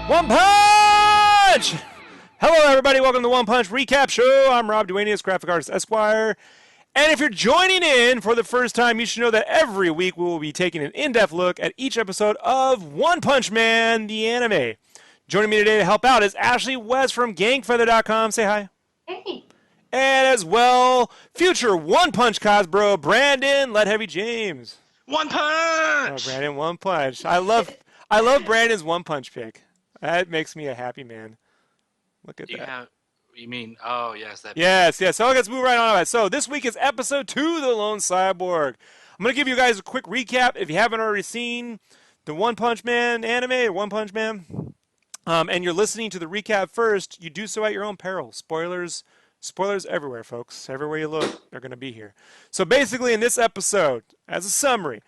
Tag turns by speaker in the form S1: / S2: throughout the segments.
S1: One Punch! Hello, everybody. Welcome to the One Punch Recap Show. I'm Rob Duanius, graphic artist Esquire. And if you're joining in for the first time, you should know that every week we will be taking an in-depth look at each episode of One Punch Man, the anime. Joining me today to help out is Ashley West from GangFeather.com. Say hi.
S2: Hey.
S1: And as well, future One Punch Cosbro, Brandon Let Heavy James.
S3: One Punch!
S1: Oh, Brandon, One Punch. I love Brandon's One Punch pick. That makes me a happy man. Look at that.
S3: You mean, oh, yes. That.
S1: Yes. So let's move right on. So this week is episode 2, The Lone Cyborg. I'm going to give you guys a quick recap if you haven't already seen the One Punch Man anime or One Punch Man. And you're listening to the recap first, you do so at your own peril. Spoilers everywhere, folks. Everywhere you look, they're going to be here. So basically in this episode, as a summary,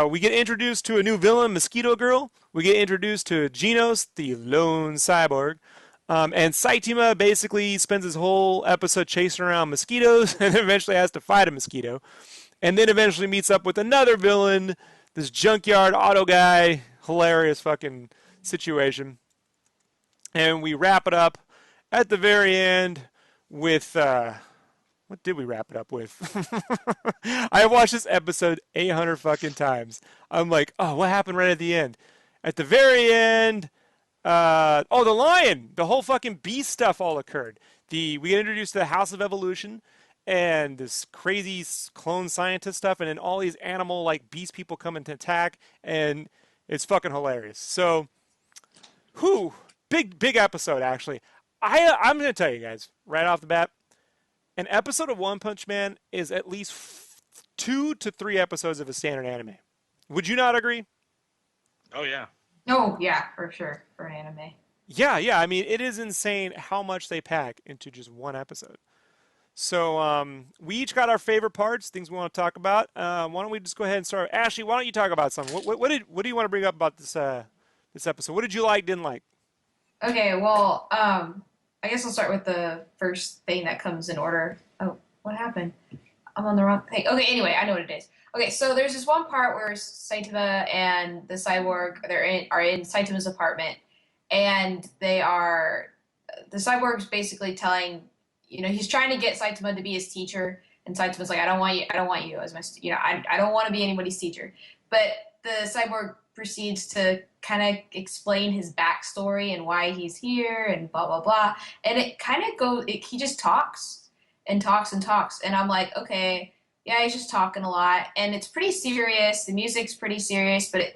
S1: we get introduced to a new villain, Mosquito Girl. We get introduced to Genos, the Lone Cyborg. And Saitama basically spends his whole episode chasing around mosquitoes and eventually has to fight a mosquito. And then eventually meets up with another villain, this junkyard auto guy. Hilarious fucking situation. And we wrap it up at the very end with... what did we wrap it up with? I watched this episode 800 fucking times. I'm like, oh, what happened right at the end? At the very end, the lion, the whole fucking beast stuff all occurred. We get introduced to the House of Evolution and this crazy clone scientist stuff, and then all these animal like beast people come in to attack, and it's fucking hilarious. So, big episode actually. I'm gonna tell you guys right off the bat. An episode of One Punch Man is at least 2 to 3 episodes of a standard anime. Would you not agree?
S3: Oh, yeah.
S2: Oh, yeah, for sure, for an anime.
S1: Yeah. I mean, it is insane how much they pack into just one episode. So we each got our favorite parts, things we want to talk about. Why don't we just go ahead and start? Ashley, why don't you talk about something? What do you want to bring up about this episode? What did you like, didn't like?
S2: Okay, well, I guess I'll start with the first thing that comes in order. Oh, what happened? I'm on the wrong thing. Okay, anyway, I know what it is. Okay, so there's this one part where Saitama and the cyborg are in Saitama's apartment, and the cyborg's basically telling, he's trying to get Saitama to be his teacher, and Saitama's like, I don't want you as my, I don't want to be anybody's teacher. But the cyborg proceeds to kind of explain his backstory and why he's here and blah, blah, blah. And it kind of he just talks and talks and talks. And I'm like, okay, yeah, he's just talking a lot. And it's pretty serious. The music's pretty serious, but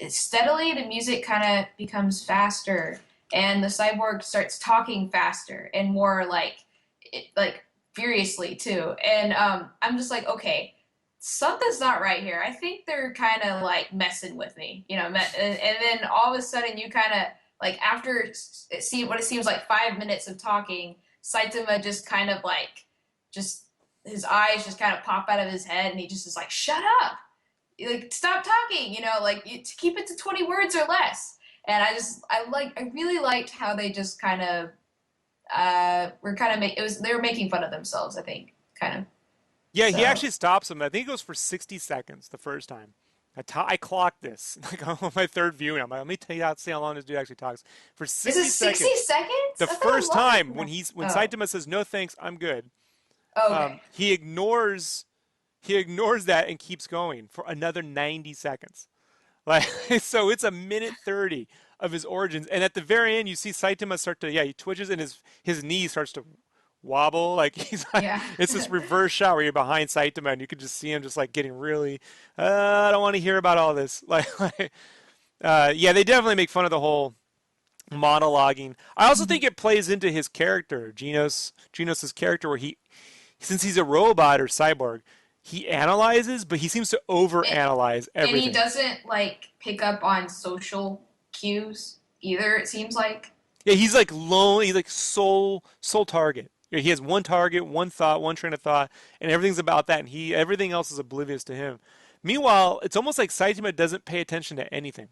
S2: steadily the music kind of becomes faster. And the cyborg starts talking faster and more like furiously too. And I'm just like, okay, something's not right here. I think they're kind of like messing with me, and then all of a sudden you kind of like after what it seems like 5 minutes of talking, Saitama just kind of like his eyes just kind of pop out of his head and he just is like, shut up, like stop talking, keep it to 20 words or less. And I really liked how they just kind of they were making fun of themselves, I think, kind of.
S1: Yeah, he actually stops him. I think it goes for 60 seconds the first time. I clocked this like on my third viewing. I'm like, let me see how long this dude actually talks. For 60
S2: Is it 60 seconds?
S1: The first time when Saitama says no thanks, I'm good.
S2: Okay.
S1: He ignores that and keeps going for another 90 seconds. Like so, it's a minute 30 of his origins, and at the very end, you see Saitama start to he twitches and his knee starts to wobble, like he's like,
S2: yeah.
S1: It's this reverse shot where you're behind Saitama and you can just see him just like getting really I don't want to hear about all this they definitely make fun of the whole monologuing. I also think it plays into his character, Genos's character, where since he's a robot or cyborg, he analyzes, but he seems to overanalyze everything.
S2: And he doesn't like pick up on social cues either, it seems like.
S1: Yeah, he's like lonely, he's like sole target. He has one target, one thought, one train of thought, and everything's about that, and everything else is oblivious to him. Meanwhile, it's almost like Saitama doesn't pay attention to anything.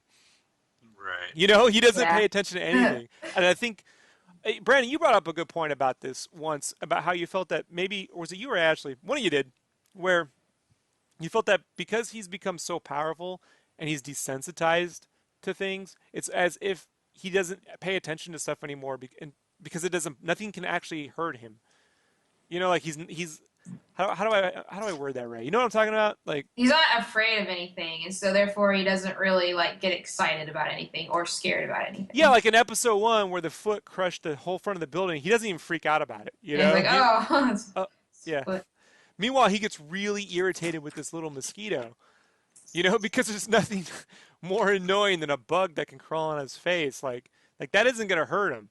S3: Right.
S1: He doesn't pay attention to anything. And I think, Brandon, you brought up a good point about this once, about how you felt that maybe, or was it you or Ashley? One of you did, where you felt that because he's become so powerful and he's desensitized to things, it's as if he doesn't pay attention to stuff anymore because nothing can actually hurt him. You know, like he's how do I word that right? You know what I'm talking about? Like
S2: He's not afraid of anything, and so therefore he doesn't really like get excited about anything or scared about anything.
S1: yeah, like in episode 1 where the foot crushed the whole front of the building, he doesn't even freak out about it. You
S2: And he's
S1: know?
S2: like, oh, it's
S1: Yeah.
S2: foot.
S1: Meanwhile, he gets really irritated with this little mosquito. You know, because there's nothing more annoying than a bug that can crawl on his face. Like that isn't gonna hurt him,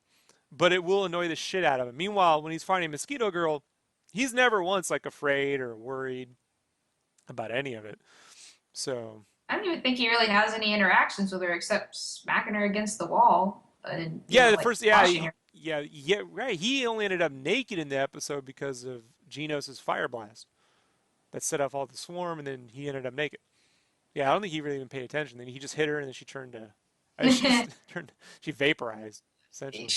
S1: but it will annoy the shit out of him. Meanwhile, when he's fighting Mosquito Girl, he's never once like afraid or worried about any of it. So
S2: I don't even think he really has any interactions with her except smacking her against the wall and
S1: yeah, the
S2: like,
S1: first
S2: washing her.
S1: yeah, right. He only ended up naked in the episode because of Genos' fire blast that set off all the swarm, and then he ended up naked. Yeah, I don't think he really even paid attention. Then he just hit her, and then she turned to, she vaporized essentially.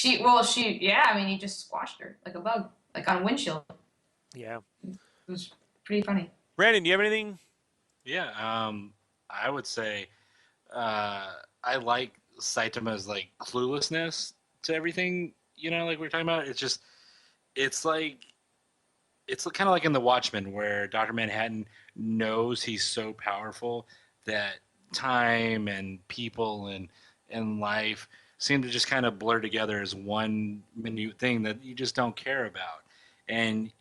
S2: Yeah, I mean, he just squashed her like a bug, like on a windshield.
S1: Yeah.
S2: It was pretty funny.
S1: Brandon, do you have anything?
S3: Yeah. I would say I like Saitama's like cluelessness to everything. You know, like we were talking about. It's kind of like in The Watchmen, where Dr. Manhattan knows he's so powerful that time and people and life seem to just kind of blur together as one minute thing that you just don't care about. And,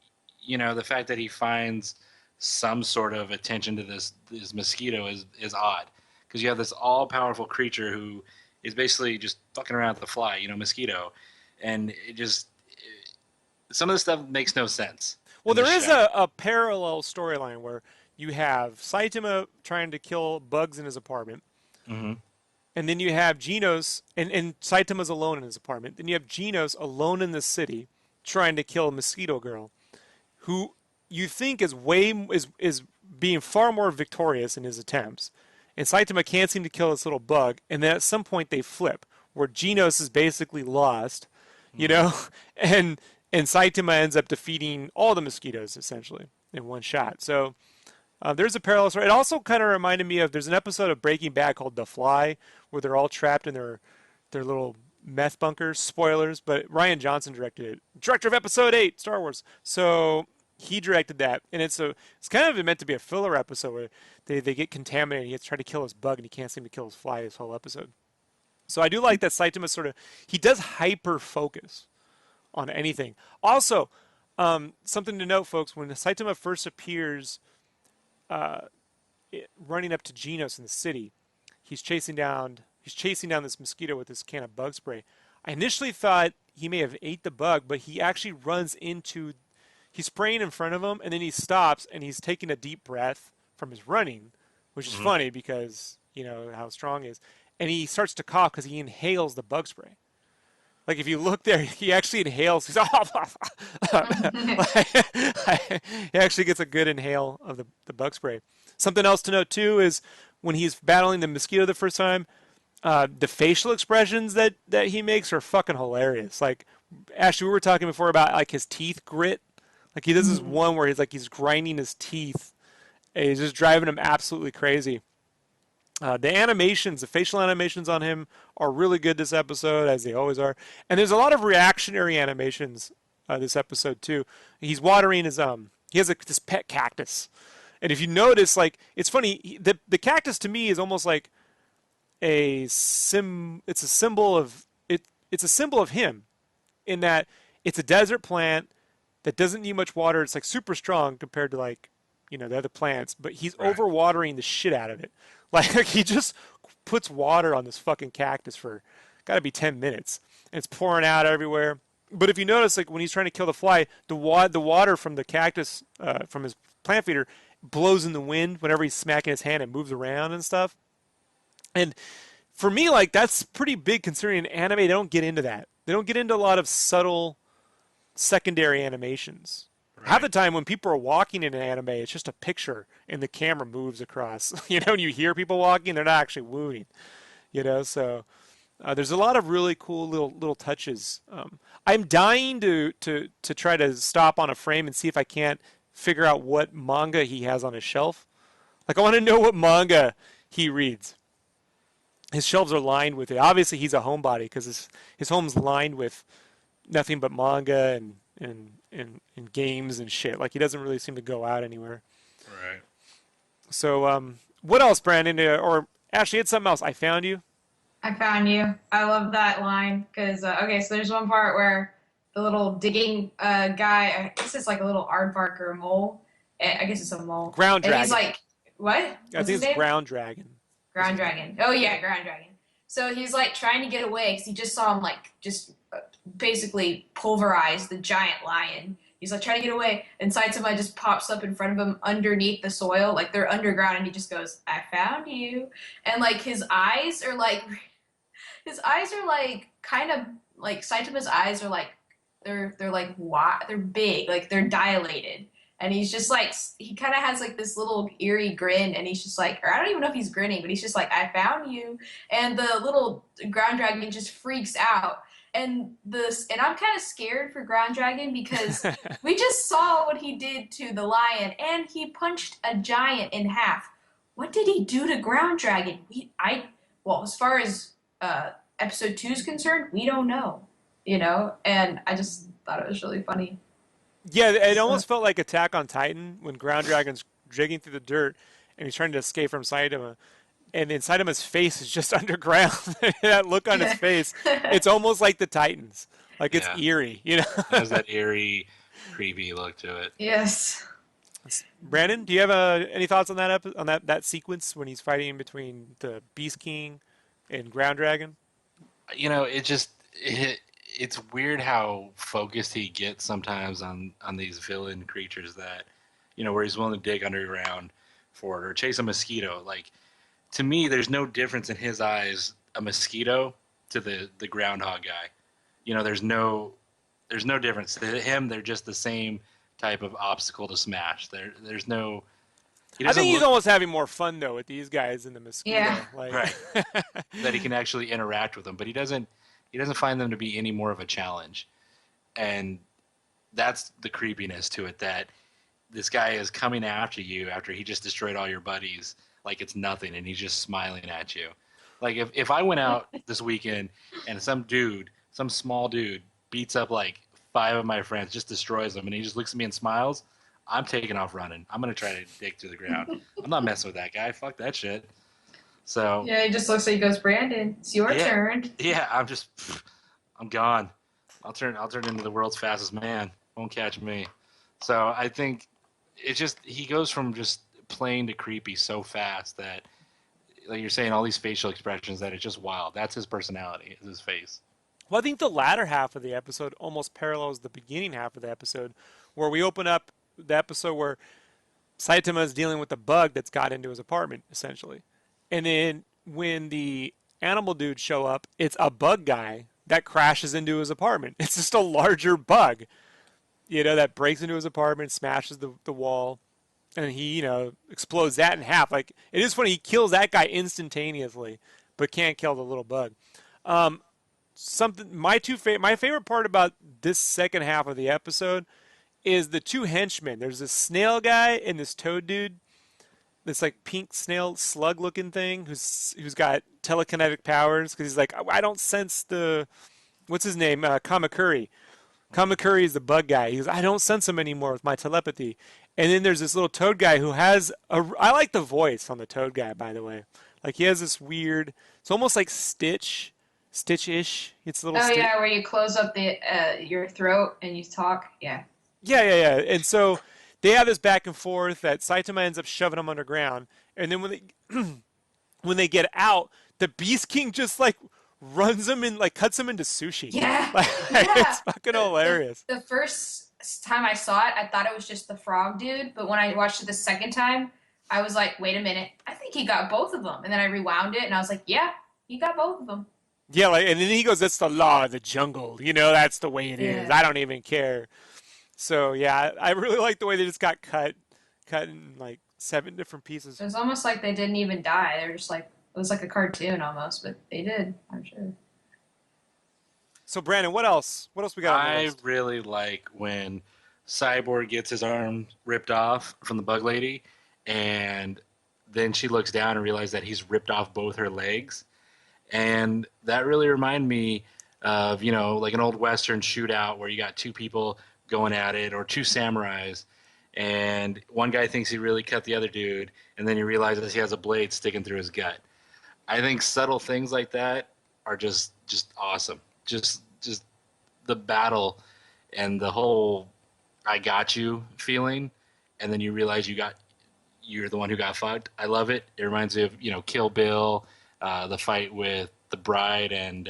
S3: you know, the fact that he finds some sort of attention to this mosquito is odd. Because you have this all-powerful creature who is basically just fucking around with the fly, you know, mosquito. And some of the stuff makes no sense.
S1: Well, there is a parallel storyline where you have Saitama trying to kill bugs in his apartment.
S3: Mm-hmm.
S1: And then you have Genos, and Saitama's alone in his apartment. Then you have Genos alone in the city trying to kill Mosquito Girl, who you think is being far more victorious in his attempts. And Saitama can't seem to kill this little bug. And then at some point they flip, where Genos is basically lost, you know, and Saitama ends up defeating all the mosquitoes essentially in one shot. So there's a parallel story. It also kind of reminded me of there's an episode of Breaking Bad called The Fly, where they're all trapped in their little meth bunkers. Spoilers, but Rian Johnson directed it. Director of Episode 8, Star Wars. So he directed that, and it's kind of meant to be a filler episode where they get contaminated. He has to try to kill his bug, and he can't seem to kill his fly this whole episode. So I do like that Saitama he does hyper focus on anything. Also, something to note, folks, when Saitama first appears running up to Genos in the city, he's chasing down this mosquito with this can of bug spray. I initially thought he may have ate the bug, but he actually he's spraying in front of him, and then he stops, and he's taking a deep breath from his running, which is funny because, you know, how strong he is. And he starts to cough because he inhales the bug spray. Like, if you look there, he actually inhales. He's he actually gets a good inhale of the bug spray. Something else to note, too, is when he's battling the mosquito the first time, the facial expressions that he makes are fucking hilarious. Like, Ashley, we were talking before about, like, his teeth grit. Like, he does this one where he's grinding his teeth. And he's just driving him absolutely crazy. The facial animations on him are really good this episode, as they always are. And there's a lot of reactionary animations this episode, too. He's watering his, he has this pet cactus. And if you notice, like, it's funny, the cactus to me is almost like it's a symbol of him, in that it's a desert plant that doesn't need much water. It's like super strong compared to, like, you know, the other plants, but he's overwatering the shit out of it. Like he just puts water on this fucking cactus for gotta be 10 minutes. And it's pouring out everywhere. But if you notice, like when he's trying to kill the fly, the water from the cactus, from his plant feeder, blows in the wind whenever he's smacking his hand and moves around and stuff. And for me, like, that's pretty big considering in anime they don't get into that. They don't get into a lot of subtle secondary animations. Right. Half the time when people are walking in an anime, it's just a picture and the camera moves across. You know, and you hear people walking, they're not actually moving. You know, so there's a lot of really cool little touches. I'm dying to try to stop on a frame and see if I can't figure out what manga he has on his shelf. Like, I want to know what manga he reads. his shelves are lined with it. Obviously, he's a homebody because his home's lined with nothing but manga and games and shit. Like he doesn't really seem to go out anywhere.
S3: Right.
S1: So, what else, Brandon? Or Ashley, it's something else. I found you.
S2: I found you. I love that line because okay, so there's one part where the little digging guy, I guess it's like a little aardvark or a mole. I guess it's a mole.
S1: Ground
S2: And
S1: dragon.
S2: he's like, what?
S1: I
S2: What's
S1: think
S2: his
S1: it's
S2: name?
S1: ground dragon.
S2: Ground dragon. Oh yeah, ground dragon. So he's like trying to get away because he just saw him like just basically pulverize the giant lion. He's like trying to get away, and Saitama just pops up in front of him underneath the soil, like they're underground, and he just goes, "I found you," and like his eyes are like kind of like Saitama's eyes are like they're like wide, they're big, like they're dilated. And he's just like, he kind of has like this little eerie grin, and he's just like, or I don't even know if he's grinning, but he's just like, I found you. And the little ground dragon just freaks out. And I'm kind of scared for Ground Dragon because we just saw what he did to the lion, and he punched a giant in half. What did he do to Ground Dragon? Well, as far as episode 2 is concerned, we don't know, And I just thought it was really funny.
S1: Yeah, it almost felt like Attack on Titan when Ground Dragon's digging through the dirt and he's trying to escape from Saitama. And then Saitama's face is just underground. That look on his face, it's almost like the Titans. Like it's eerie,
S3: It has that eerie, creepy look to it.
S2: Yes.
S1: Brandon, do you have any thoughts on that sequence when he's fighting between the Beast King and Ground Dragon?
S3: It's weird how focused he gets sometimes on these villain creatures that, where he's willing to dig underground for it or chase a mosquito. Like, to me, there's no difference in his eyes, a mosquito to the groundhog guy. There's no difference. To him, they're just the same type of obstacle to smash. There's no...
S1: I think he's almost having more fun, though, with these guys than the mosquito.
S2: Yeah.
S3: Right. That he can actually interact with them, but he doesn't find them to be any more of a challenge. And that's the creepiness to it, that this guy is coming after you after he just destroyed all your buddies like it's nothing, and he's just smiling at you. Like, if I went out this weekend and some small dude, beats up like 5 of my friends, just destroys them, and he just looks at me and smiles, I'm taking off running. I'm going to try to dig through the ground. I'm not messing with that guy. Fuck that shit. So
S2: yeah, he just looks like he goes, Brandon, it's your turn.
S3: Yeah, I'm gone. I'll turn into the world's fastest man. Won't catch me. So I think he goes from just plain to creepy so fast that, like you're saying, all these facial expressions, that it's just wild. That's his personality, is his face.
S1: Well, I think the latter half of the episode almost parallels the beginning half of the episode, where we open up the episode where Saitama is dealing with the bug that's got into his apartment, essentially. And then when the animal dudes show up, it's a bug guy that crashes into his apartment. It's just a larger bug, that breaks into his apartment, smashes the wall, and he, explodes that in half. Like, it is funny, he kills that guy instantaneously, but can't kill the little bug. My favorite part about this second half of the episode is the 2 henchmen. There's this snail guy and this toad dude. This like pink snail slug looking thing who's got telekinetic powers, because he's like, I don't sense what's his name, Kamakuri. Kamakuri is the bug guy. He goes, I don't sense him anymore with my telepathy. And then there's this little toad guy who has I like the voice on the toad guy, by the way. Like, he has this weird, it's almost like Stitch-ish. It's a little
S2: yeah, where you close up your throat and you talk. Yeah.
S1: Yeah. And so they have this back and forth that Saitama ends up shoving him underground. And then when they get out, the Beast King just like runs him and like cuts him into sushi.
S2: Yeah.
S1: It's fucking hilarious.
S2: The first time I saw it, I thought it was just the frog dude. But when I watched it the second time, I was like, wait a minute. I think he got both of them. And then I rewound it and I was like, yeah, he got both of them.
S1: Yeah, and then he goes, that's the law of the jungle. That's the way it is. I don't even care. So, yeah, I really like the way they just got cut in like 7 different pieces.
S2: It was almost like they didn't even die. They were just like, it was like a cartoon almost, but they did, I'm sure.
S1: So, Brandon, what else? What else we got on the list?
S3: I really like when Cyborg gets his arm ripped off from the bug lady, and then she looks down and realizes that he's ripped off both her legs. And that really reminded me of, like an old Western shootout where you got two people going at it, or two samurais, and one guy thinks he really cut the other dude, and then he realizes he has a blade sticking through his gut. I think subtle things like that are just awesome. Just the battle and the whole "I got you" feeling, and then you realize you're the one who got fucked. I love it. It reminds me of Kill Bill, the fight with the bride and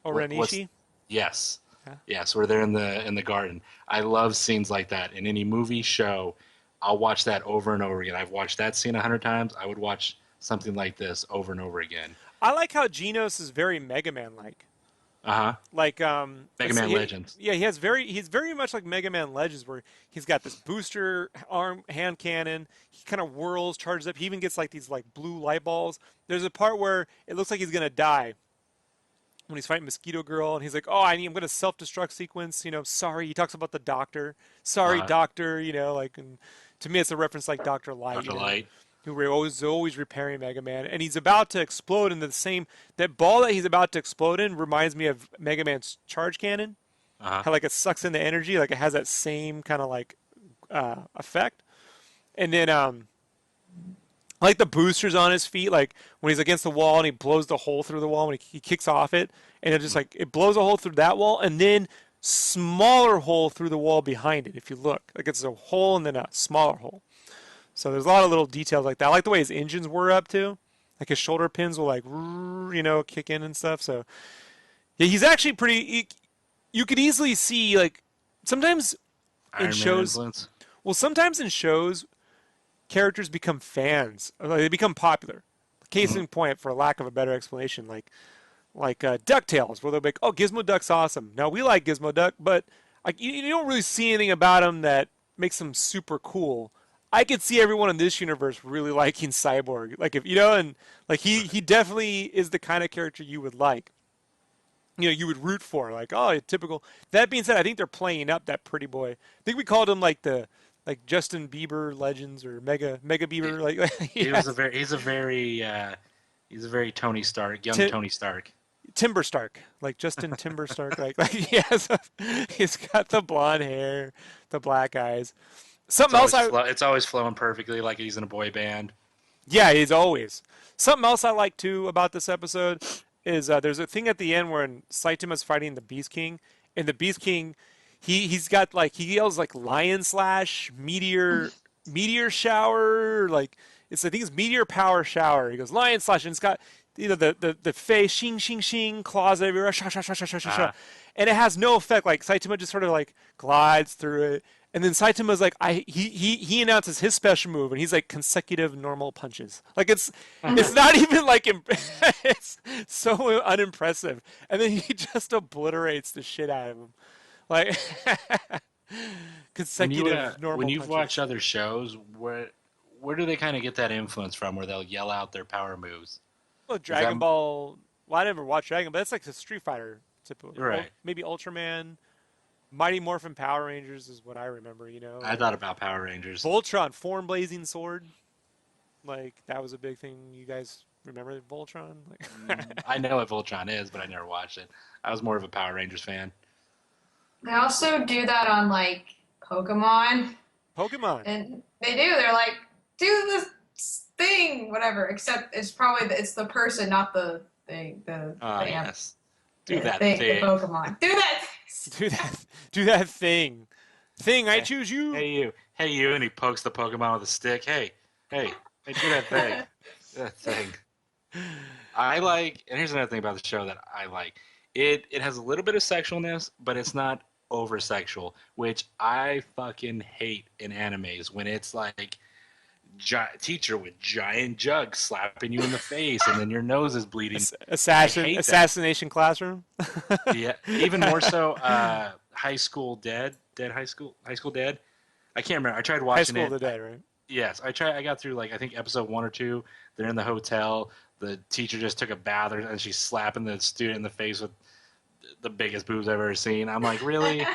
S1: Orenishi?
S3: yes,
S1: Yeah.
S3: yes, where they're in the garden. I love scenes like that in any movie, show. I'll watch that over and over again. I've watched that scene 100 times. I would watch something like this over and over again.
S1: I like how Genos is very Mega Man like. Like
S3: Mega Man Legends.
S1: Yeah, he's very much like Mega Man Legends, where he's got this booster hand cannon. He kind of whirls, charges up. He even gets like these like blue light balls. There's a part where it looks like he's gonna die when he's fighting Mosquito Girl, and he's like, "Oh, I'm gonna self-destruct sequence." Sorry. He talks about the doctor. Sorry, doctor. Like, and to me, it's a reference like Doctor Light.
S3: Dr. Light.
S1: Who were always repairing Mega Man, and he's about to explode into the same. That ball that he's about to explode in reminds me of Mega Man's charge cannon. How like it sucks in the energy, like it has that same kind of like effect. And then I like the boosters on his feet, like when he's against the wall and he blows the hole through the wall when he kicks off it, and it just like it blows a hole through that wall, and then smaller hole through the wall behind it. If you look, like it's a hole and then a smaller hole. So there's a lot of little details like that. I like the way his engines were up too. Like his shoulder pins will like, kick in and stuff. So yeah, he's actually pretty. You could easily see like sometimes
S3: Iron
S1: in
S3: Man
S1: shows.
S3: influence.
S1: Well, sometimes in shows, characters become fans. Like, they become popular. Case in point, for lack of a better explanation, like DuckTales, where they'll be like, "Oh, Gizmo Duck's awesome." Now we like Gizmo Duck, but like you don't really see anything about him that makes him super cool. I could see everyone in this universe really liking Cyborg. Like if and like he definitely is the kind of character you would like. You would root for. Like, oh, typical. That being said, I think they're playing up that pretty boy. I think we called him like the Justin Bieber Legends or Mega Bieber. Like
S3: He's a very Tony Stark, young Tony Stark.
S1: Timber Stark, like Justin Timber Stark. He's got the blonde hair, the black eyes.
S3: It's always flowing perfectly, like he's in a boy band.
S1: Yeah, he's always. Something else I like too about this episode is there's a thing at the end where Saitama's fighting the Beast King, and the Beast King, he's got like he yells like lion slash, meteor shower, like I think it's meteor power shower. He goes lion slash, and it's got the face shing shing shing, claws everywhere, sha sha sha sha sha sha, and it has no effect. Like Saitama just sort of like glides through it. And then Saitama's like, he announces his special move, and he's like consecutive normal punches. Like it's not even like it's so unimpressive. And then he just obliterates the shit out of him, like consecutive normal.
S3: When you've
S1: punches.
S3: watched other shows, where do they kind of get that influence from? Where they'll yell out their power moves?
S1: Well, Dragon Ball. Well, I never watched Dragon, but that's like the Street Fighter typical.
S3: Right.
S1: Maybe Ultraman. Mighty Morphin Power Rangers is what I remember,
S3: I thought about Power Rangers.
S1: Voltron, Form Blazing Sword. Like, that was a big thing. You guys remember Voltron?
S3: I know what Voltron is, but I never watched it. I was more of a Power Rangers fan.
S2: They also do that on, like, Pokemon.
S1: Pokemon.
S2: And they do. They're like, do this thing, whatever. Except it's the person, not the thing.
S3: Yes. Do
S2: the
S3: that
S2: thing.
S3: thing.
S2: The Pokemon. Do that.
S1: Do that thing. I choose you.
S3: Hey you, and he pokes the Pokemon with a stick. Hey, do that thing. That thing. I like, and here's another thing about the show that I like. It has a little bit of sexualness, but it's not over sexual, which I fucking hate in animes when it's like teacher with giant jugs slapping you in the face and then your nose is bleeding.
S1: Assassination Classroom.
S3: Yeah, even more so. High School Dead. High School Dead. I can't remember. I tried watching
S1: High School the Dead, right?
S3: Yes, I tried. I got through like I think episode 1 or 2. They're in the hotel. The teacher just took a bath and she's slapping the student in the face with the biggest boobs I've ever seen. I'm like, really?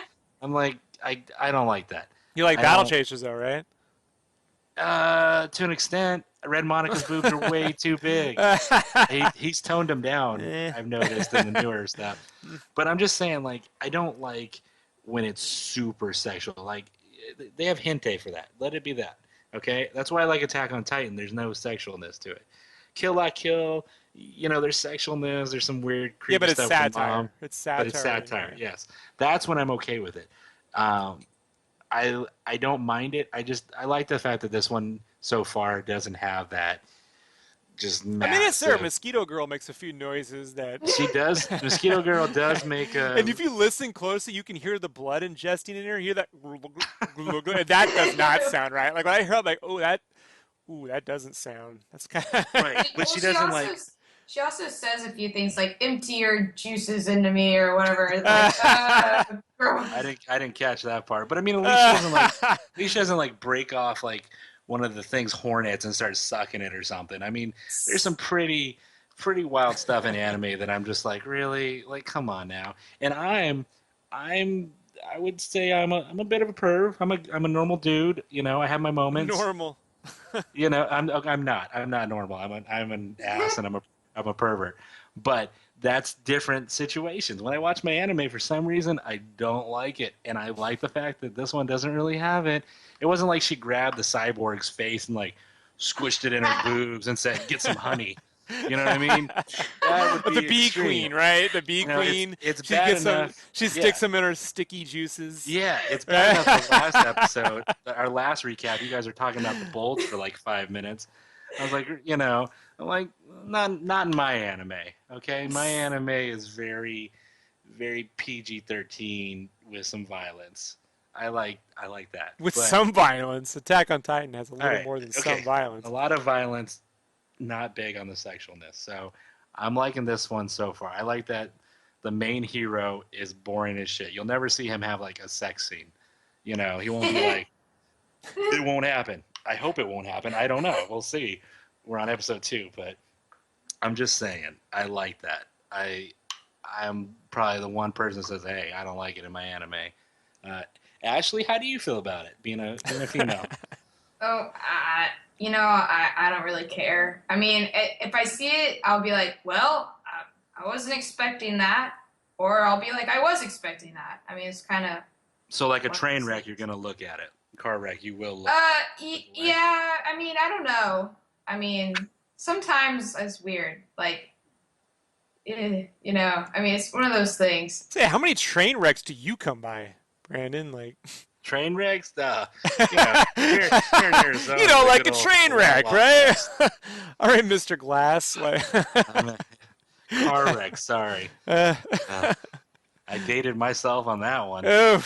S3: I'm like, I don't like that.
S1: You like Battle Chasers though, right?
S3: To an extent, Red Monica's boobs are way too big. He's toned them down. I've noticed in the newer stuff. But I'm just saying, like, I don't like when it's super sexual. Like, they have hentai for that. Let it be that. Okay, that's why I like Attack on Titan. There's no sexualness to it. Kill La Kill, you know, there's sexualness. There's some weird creepy
S1: but it's
S3: stuff with
S1: satire.
S3: mom.
S1: It's satire.
S3: But it's satire. Yes, that's when I'm okay with it. I don't mind it. I like the fact that this one so far doesn't have that just massive.
S1: I mean, it's there. Mosquito Girl makes a few noises that
S3: she does. Mosquito Girl does make a.
S1: And if you listen closely, you can hear the blood ingesting in her. Hear that? And that does not sound right. Like when I heard, like, that doesn't sound. That's kind of
S3: right. But she doesn't like.
S2: She also says a few things like "empty your juices into me" or whatever. Like,
S3: I didn't catch that part, but I mean, at least she doesn't like break off like one of the thing's hornets and start sucking it or something. I mean, there's some pretty wild stuff in anime that I'm just like, really, like, come on now. And I would say I'm a bit of a perv. I'm a normal dude. You know, I have my moments.
S1: normal.
S3: You know, I'm not normal. I'm an ass and I'm a pervert. But that's different situations. When I watch my anime, for some reason, I don't like it. And I like the fact that this one doesn't really have it. It wasn't like she grabbed the cyborg's face and, like, squished it in her boobs and said, get some honey. You know what I mean? That would be
S1: the bee
S3: extreme.
S1: queen, right? The bee queen.
S3: It's bad enough.
S1: She sticks them in her sticky juices.
S3: Yeah, it's bad enough the last episode. Our last recap, you guys were talking about the bulge for like 5 minutes. I was like, you know, I'm like, not in my anime, okay? My anime is very, very PG-13 with some violence. I like that.
S1: With some violence. Attack on Titan has a little
S3: right,
S1: more than some violence.
S3: A lot of violence, not big on the sexualness. So I'm liking this one so far. I like that the main hero is boring as shit. You'll never see him have like a sex scene. You know, he won't be like, it won't happen. I hope it won't happen. I don't know. We'll see. We're on episode 2, but I'm just saying, I like that. I'm probably the one person that says, hey, I don't like it in my anime. Ashley, how do you feel about it, being a female?
S2: You know, I don't really care. I mean, if I see it, I'll be like, well, I wasn't expecting that. Or I'll be like, I was expecting that. I mean, it's kind of...
S3: So like a train wreck, you're going to look at it. Car wreck, you will look
S2: yeah, I mean, I don't know. I mean, sometimes it's weird. Like, you know, I mean, it's one of those things.
S1: Say, how many train wrecks do you come by, Brandon? Like...
S3: Train wrecks? You know, here in Arizona,
S1: you know, like a train wreck, right? All right, Mr. Glass. Like...
S3: Car wreck, sorry. I dated myself on that one.
S2: I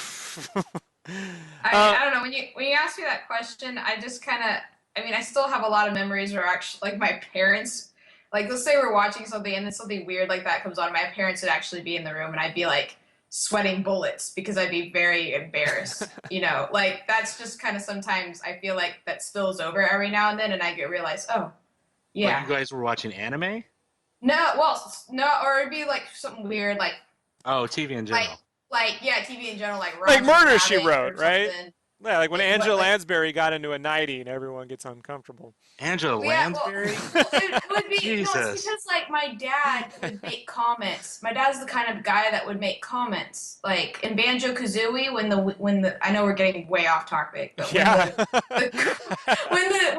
S2: don't know. When you ask me that question, I just kind of... I mean, I still have a lot of memories where actually, like, my parents... Like, let's say we're watching something and then something weird like that comes on. My parents would actually be in the room and I'd be, like, sweating bullets because I'd be very embarrassed. You know, like, that's just kind of sometimes I feel like that spills over every now and then and I realize, oh, yeah.
S3: Like you guys were watching anime?
S2: No, well, no, or it'd be, like, something weird, like...
S3: Oh, TV in general.
S2: Like yeah, TV in general, like
S1: Murder, She Wrote, right?
S2: Something.
S1: Yeah, like when Angela Lansbury got into a 90 and everyone gets uncomfortable.
S3: Angela Lansbury?
S2: Well, it would be,
S3: Jesus.
S2: No, it's because, like, my dad would make comments. My dad's the kind of guy that would make comments. Like, in Banjo-Kazooie, when the I know we're getting way off topic, but when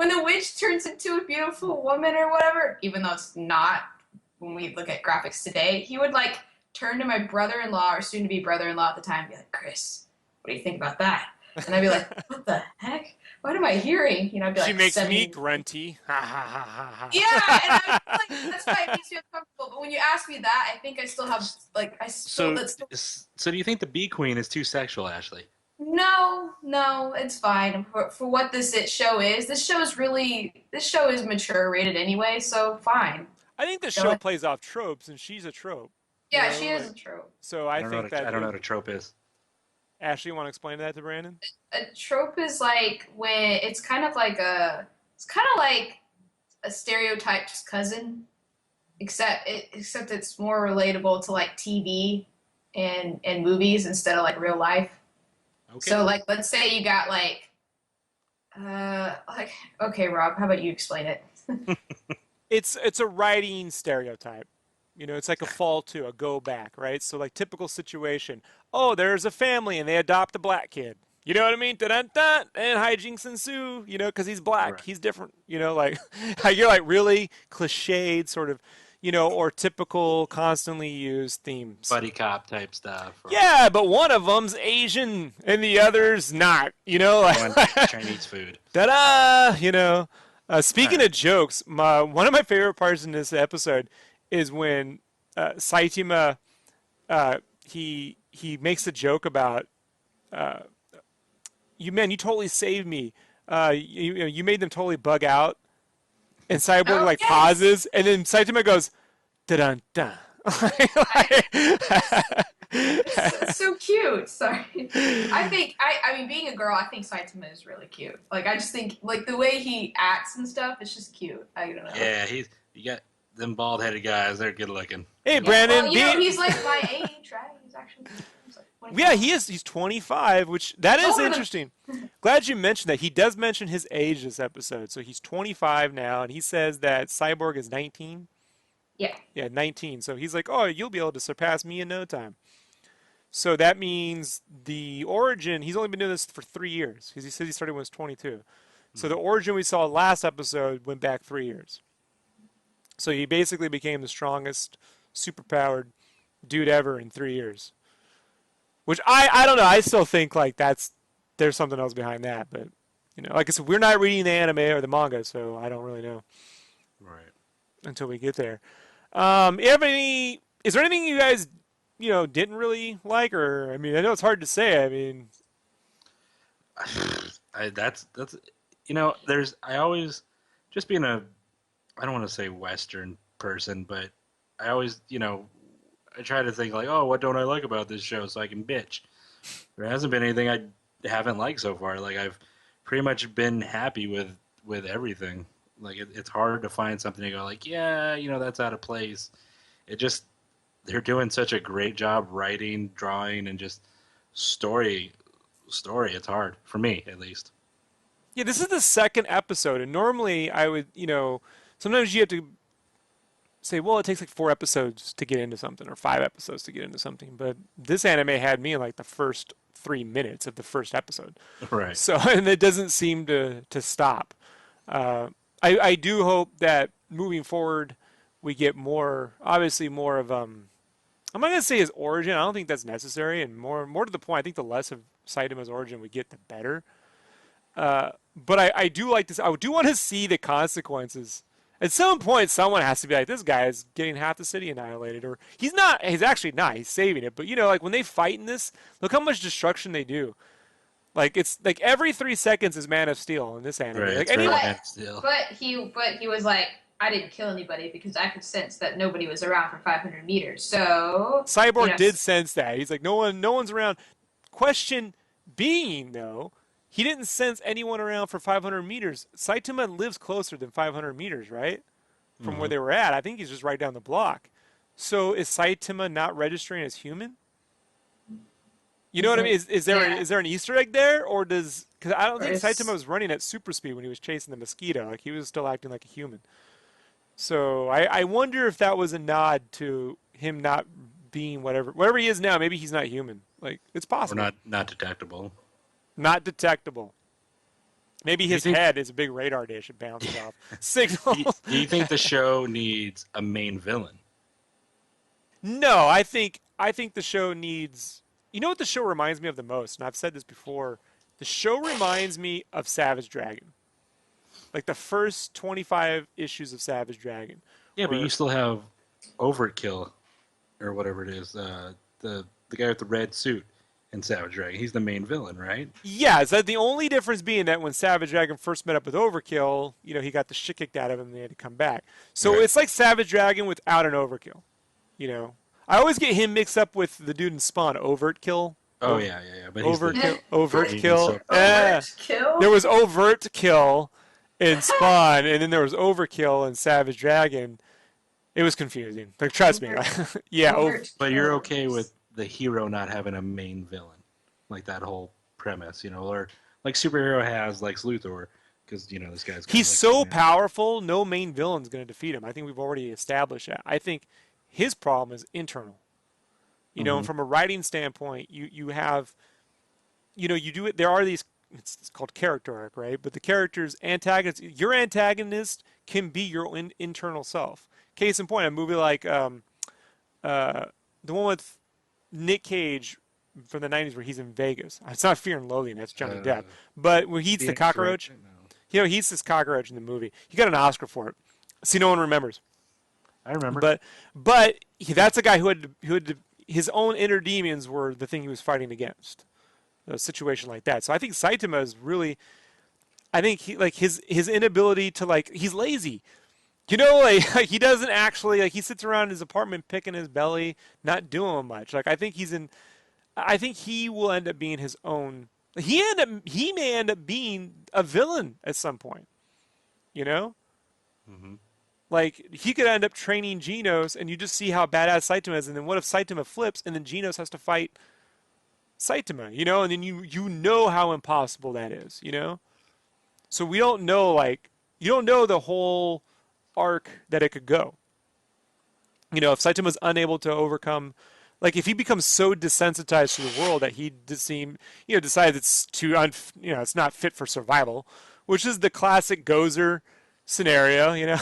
S2: the witch turns into a beautiful woman or whatever, even though it's not, when we look at graphics today, he would, like, turn to my brother-in-law, or soon-to-be brother-in-law at the time, and be like, Chris, what do you think about that? And I'd be like, what the heck? What am I hearing? You know, I'd be like,
S1: she makes me grunty.
S2: Yeah, and I'm like, that's why it makes me uncomfortable. But when you ask me that, I think I still have, like,
S3: So do you think the Bee Queen is too sexual, Ashley?
S2: No, it's fine. For what this show is mature rated anyway, so fine.
S1: I think the show plays off tropes, and she's a trope.
S2: Yeah, she is a trope.
S1: So I think that...
S3: I don't know what a trope is.
S1: Ashley, you want to explain that to Brandon?
S2: A trope is like when it's kind of like a stereotyped cousin, except it's more relatable to like TV and movies instead of like real life. Okay. So like, let's say you got okay, Rob, how about you explain it?
S1: it's a writing stereotype. You know, it's like a fall to, a go back, right? So like typical situation. Oh, there's a family and they adopt a black kid. You know what I mean? Dun-dun-dun, and hijinks ensue. You know, because he's black,
S3: Right.
S1: he's different. You know, like you're like really cliched sort of, you know, or typical constantly used themes.
S3: Buddy cop type stuff. Or
S1: Yeah, but one of them's Asian and the other's not. You know,
S3: one
S1: like
S3: Chinese food.
S1: ta-da! You know. Speaking
S3: Right.
S1: of jokes, one of my favorite parts in this episode is when Saitama he makes a joke about you totally saved me. You made them totally bug out, and Cyborg
S2: Oh
S1: like
S2: yes.
S1: pauses, and then Saitama goes dun dun.
S2: It's so cute. Sorry. I mean being a girl, I think Saitama is really cute. Like I just think like the way he acts and stuff, it's just cute. I don't know.
S3: Yeah, you got them bald headed guys. They're good looking.
S1: Hey
S2: Yeah,
S1: Brandon,
S2: well, you know, he's like my age, right? He's actually he's like 25.
S1: yeah, he is. He's 25, which that is
S2: Older than-
S1: interesting. Glad you mentioned that. He does mention his age this episode, so he's 25 now, and he says that Cyborg is 19.
S2: Yeah.
S1: Yeah, 19. So he's like, oh, you'll be able to surpass me in no time. So that means the origin. He's only been doing this for 3 years because he says he started when he was 22. So the origin we saw last episode went back 3 years. So he basically became the strongest, superpowered dude ever in 3 years. Which I don't know. I still think like there's something else behind that, but you know, like I said, we're not reading the anime or the manga, so I don't really know
S3: Right.
S1: until we get there. You have any? Is there anything you guys didn't really like, or I mean, I know it's hard to say. I mean,
S3: That's there's I always just being I don't want to say Western person, but I always I try to think like, oh, what don't I like about this show so I can bitch. There hasn't been anything I haven't liked so far. Like I've pretty much been happy with everything. Like it's hard to find something to go like, yeah, that's out of place. It just they're doing such a great job writing, drawing, and just story. It's hard for me at least.
S1: yeah, this is the second episode, and normally I would, sometimes you have to say, well, it takes like 4 episodes to get into something, or 5 episodes to get into something. But this anime had me in like the first 3 minutes of the first episode.
S3: Right.
S1: So, and it doesn't seem to stop. I do hope that moving forward, we get more, obviously more of, I'm not going to say his origin. I don't think that's necessary. And more to the point, I think the less of Saitama's origin we get, the better. But I do like this. I do want to see the consequences. At some point, someone has to be like, this guy is getting half the city annihilated. Or he's not. He's actually not. He's saving it. But, like when they fight in this, look how much destruction they do. Like, it's like every 3 seconds is Man of Steel in this anime.
S3: Right.
S1: Like,
S3: It's very
S1: anyone,
S3: bad still.
S2: But he was like, I didn't kill anybody because I could sense that nobody was around for 500 meters. So
S1: Cyborg did sense that. He's like, no one's around. Question being, though, he didn't sense anyone around for 500 meters. Saitama lives closer than 500 meters, right? From where they were at. I think he's just right down the block. So is Saitama not registering as human? You know what I mean? Is there an Easter egg there, or because I don't think Saitama was running at super speed when he was chasing the mosquito. Like he was still acting like a human. So I wonder if that was a nod to him not being whatever he is now. Maybe he's not human. Like it's
S3: Or
S1: possible.
S3: not detectable.
S1: Not detectable. Maybe his
S3: think-
S1: head is a big radar dish. It bounces off
S3: Do
S1: signals.
S3: you think the show needs a main villain?
S1: No, I think the show needs. You know what the show reminds me of the most, and I've said this before. The show reminds me of Savage Dragon, like the first 25 issues of Savage Dragon.
S3: Yeah, but
S1: where-
S3: you still have Overkill, or whatever it is. The guy with the red suit in Savage Dragon. He's the main villain, right?
S1: Yeah, is that the only difference being that when Savage Dragon first met up with Overkill, he got the shit kicked out of him and they had to come back. So
S3: Right.
S1: it's like Savage Dragon without an Overkill. I always get him mixed up with the dude in Spawn, Overt Kill.
S3: Oh yeah. But he's
S1: Overt
S3: He's
S1: Kill.
S3: so-
S2: Kill.
S1: There was Overt Kill in Spawn, and then there was Overkill in Savage Dragon. It was confusing. Like, trust me. Yeah.
S3: But you're okay with the hero not having a main villain, like that whole premise, or like superhero has Lex Luthor, because this guy's
S1: He's
S3: like,
S1: so powerful, no main villain's going to defeat him. I think we've already established that. I think his problem is internal. And from a writing standpoint, you have, you do it. There are these. It's called character arc, right? But the character's antagonist, your antagonist can be your internal self. Case in point, a movie like the one with Nick Cage from the '90s where he's in Vegas. It's not Fear and Loathing. That's Johnny Depp. But when he eats the cockroach, he eats this cockroach in the movie. He got an Oscar for it. See, no one remembers.
S3: I remember.
S1: But that's a guy who had his own inner demons were the thing he was fighting against. A situation like that. So I think Saitama is really, I think his inability to he's lazy. Like he doesn't actually he sits around in his apartment picking his belly, not doing much. I think I think he will end up being his own. He may end up being a villain at some point.
S3: Mm-hmm.
S1: He could end up training Genos, and you just see how badass Saitama is. And then what if Saitama flips, and then Genos has to fight Saitama? And then you know how impossible that is. So we don't know you don't know the whole arc that it could go. If Saitama's unable to overcome, if he becomes so desensitized to the world that he decides it's it's not fit for survival, which is the classic Gozer scenario.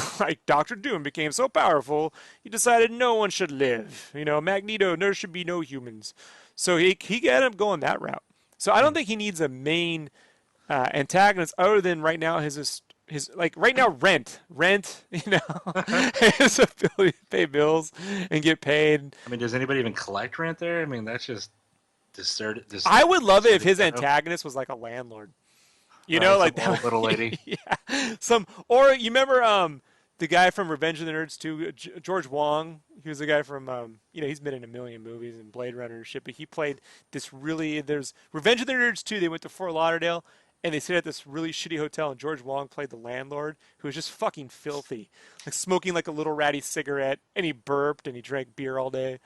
S1: Doctor Doom became so powerful he decided no one should live. Magneto, there should be no humans. So he could end up going that route. So I don't think he needs a main antagonist other than right now his right now rent, his ability to pay bills and get paid.
S3: I mean, does anybody even collect rent there? I mean, that's just deserted.
S1: I would love it if his antagonist was like a landlord.
S3: That little lady.
S1: Yeah. Or you remember the guy from Revenge of the Nerds 2, George Wong? He was the guy from he's been in a million movies and Blade Runner and shit, but he played this there's Revenge of the Nerds 2, they went to Fort Lauderdale and they stayed at this really shitty hotel, and George Wong played the landlord, who was just fucking filthy, smoking a little ratty cigarette, and he burped and he drank beer all day,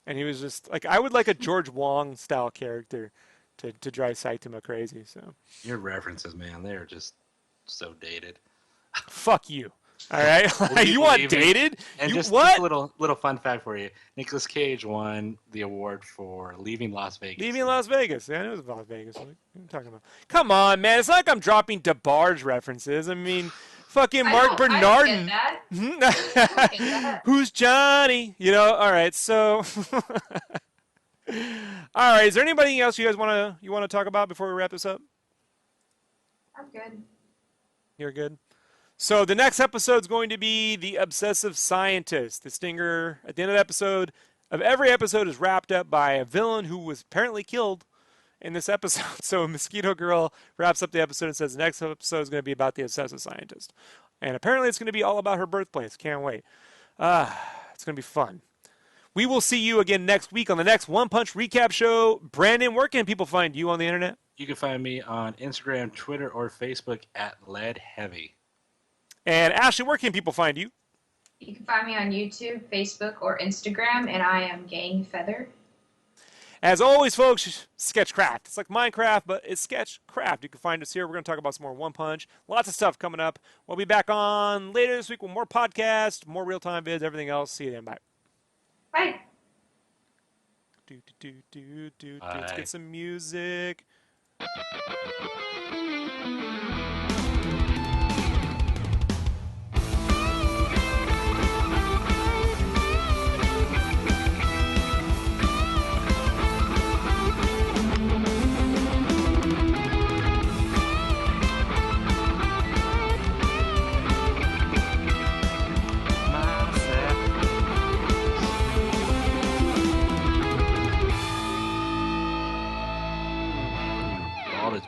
S1: and he was just I would like a George Wong style character to drive Saitama crazy. So
S3: your references, man, they're just so dated.
S1: Fuck you. All right, you want dated?
S3: And
S1: you
S3: just
S1: what?
S3: A little fun fact for you: Nicolas Cage won the award for Leaving Las Vegas.
S1: Leaving Las Vegas. Yeah, I know it was Las Vegas. What are you talking about? Come on, man. It's not like I'm dropping DeBarge references. I mean, fucking Mark Bernardin.
S2: I don't get that.
S1: Who's Johnny? All right. So, all right. Is there anybody else you guys want to talk about before we wrap this up?
S2: I'm good.
S1: You're good. So the next episode is going to be the Obsessive Scientist. The stinger at the end of every episode is wrapped up by a villain who was apparently killed in this episode. So Mosquito Girl wraps up the episode and says the next episode is going to be about the Obsessive Scientist. And apparently it's going to be all about her birthplace. Can't wait. It's going to be fun. We will see you again next week on the next One Punch Recap Show. Brandon, where can people find you on the internet?
S3: You can find me on Instagram, Twitter, or Facebook at Lead Heavy.
S1: And Ashley, where can people find you?
S2: You can find me on YouTube, Facebook, or Instagram, and I am Gang Feather.
S1: As always, folks, SketchCraft. It's like Minecraft, but it's SketchCraft. You can find us here. We're going to talk about some more One Punch. Lots of stuff coming up. We'll be back on later this week with more podcasts, more real-time vids, everything else. See you then. Bye.
S2: Bye.
S1: Let's get some music.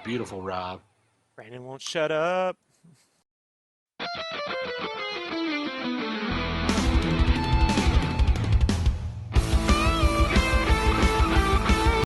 S3: Beautiful, Rob.
S1: Brandon won't shut up.